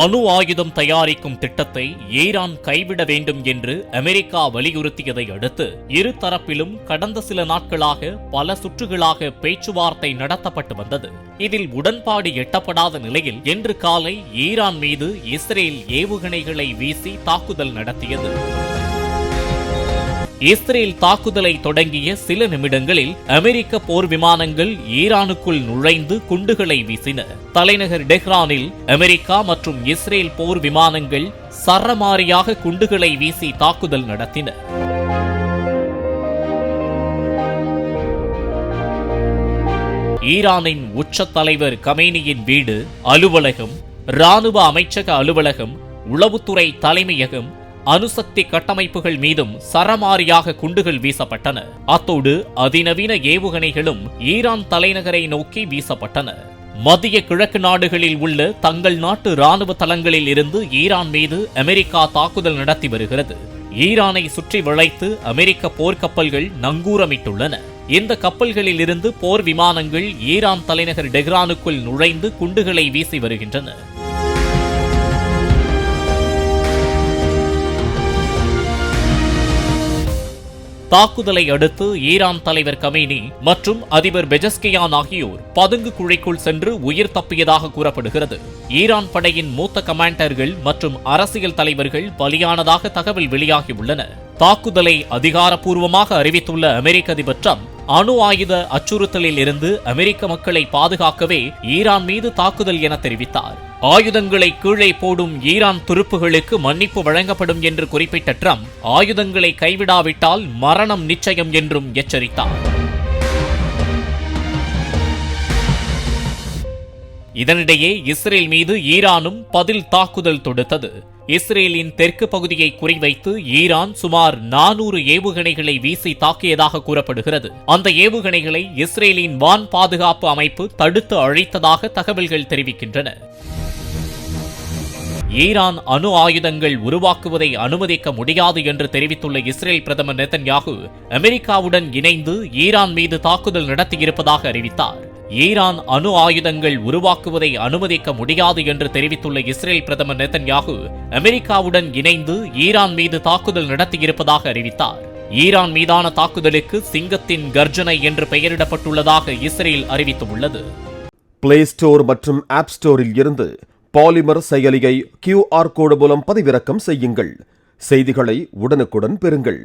அணு ஆயுதம் தயாரிக்கும் திட்டத்தை ஈரான் கைவிட வேண்டும் என்று அமெரிக்கா வலியுறுத்தியதை அடுத்து இரு தரப்பிலும் கடந்த சில நாட்களாக பல சுற்றுகளாக பேச்சுவார்த்தை நடத்தப்பட்டு வந்தது. இதில் உடன்பாடு எட்டப்படாத நிலையில் இன்று காலை ஈரான் மீது இஸ்ரேல் ஏவுகணைகளை வீசி தாக்குதல் நடத்தியது. இஸ்ரேல் தாக்குதலை தொடங்கிய சில நிமிடங்களில் அமெரிக்க போர் விமானங்கள் ஈரானுக்குள் நுழைந்து குண்டுகளை வீசின. தலைநகர் டெஹ்ரானில் அமெரிக்கா மற்றும் இஸ்ரேல் போர் விமானங்கள் சரமாரியாக குண்டுகளை வீசி தாக்குதல் நடத்தின. ஈரானின் உச்ச தலைவர் கமேனியின் வீடு, அலுவலகம், இராணுவ அமைச்சக அலுவலகம், உளவுத்துறை தலைமையகம், அணுசக்தி கட்டமைப்புகள் மீதும் சரமாரியாக குண்டுகள் வீசப்பட்டன. அத்தோடு அதிநவீன ஏவுகணைகளும் ஈரான் தலைநகரை நோக்கி வீசப்பட்டன. மத்திய கிழக்கு நாடுகளில் உள்ள தங்கள் நாட்டு இராணுவ தளங்களில் இருந்து ஈரான் மீது அமெரிக்கா தாக்குதல் நடத்தி வருகிறது. ஈரானை சுற்றி வளைத்து அமெரிக்க போர்க்கப்பல்கள் நங்கூரமிட்டுள்ளன. இந்த கப்பல்களில் இருந்து போர் விமானங்கள் ஈரான் தலைநகர் டெஹ்ரானுக்குள் நுழைந்து குண்டுகளை வீசி வருகின்றன. தாக்குதலை அடுத்து ஈரான் தலைவர் கமேனி மற்றும் அதிபர் பெஜஸ்கியான் ஆகியோர் பதுங்கு குழிக்குள் சென்று உயிர் தப்பியதாக கூறப்படுகிறது. ஈரான் படையின் மூத்த கமாண்டர்கள் மற்றும் அரசியல் தலைவர்கள் பலியானதாக தகவல் வெளியாகியுள்ளன. தாக்குதலை அதிகாரப்பூர்வமாக அறிவித்துள்ள அமெரிக்க அதிபர் ட்ரம்ப் அணு ஆயுத அச்சுறுத்தலில் இருந்து அமெரிக்க மக்களை பாதுகாக்கவே ஈரான் மீது தாக்குதல் என தெரிவித்தார். ஆயுதங்களை கீழே போடும் ஈரான் துருப்புகளுக்கு மன்னிப்பு வழங்கப்படும் என்று குறிப்பிட்ட ட்ரம்ப் ஆயுதங்களை கைவிடாவிட்டால் மரணம் நிச்சயம் என்றும் எச்சரித்தார். இதனிடையே இஸ்ரேல் மீது ஈரானும் பதில் தாக்குதல் தொடுத்தது. இஸ்ரேலின் தெற்கு பகுதியை குறிவைத்து ஈரான் சுமார் 400 ஏவுகணைகளை வீசி தாக்கியதாக கூறப்படுகிறது. அந்த ஏவுகணைகளை இஸ்ரேலின் வான் பாதுகாப்பு அமைப்பு தடுத்து அழித்ததாக தகவல்கள் தெரிவிக்கின்றன. ஈரான் அணு ஆயுதங்கள் உருவாக்குவதை அனுமதிக்க முடியாது என்று தெரிவித்துள்ள இஸ்ரேல் பிரதமர் நெதன்யாகு அமெரிக்காவுடன் இணைந்து ஈரான் மீது தாக்குதல் நடத்தியிருப்பதாக அறிவித்தார். ஈரான் அணு ஆயுதங்கள் உருவாக்குவதை அனுமதிக்க முடியாது என்று தெரிவித்துள்ள இஸ்ரேல் பிரதமர் நெதன்யாகு அமெரிக்காவுடன் இணைந்து ஈரான் மீது தாக்குதல் நடத்தியிருப்பதாக அறிவித்தார். ஈரான் மீதான தாக்குதலுக்கு சிங்கத்தின் கர்ஜனை என்று பெயரிடப்பட்டுள்ளதாக இஸ்ரேல் அறிவித்துள்ளது. பிளே ஸ்டோர் மற்றும் ஆப் ஸ்டோரில் இருந்து பாலிமர் செயலியை QR கோடு மூலம் பதிவிறக்கம் செய்யுங்கள். செய்திகளை உடனுக்குடன் பெறுங்கள்.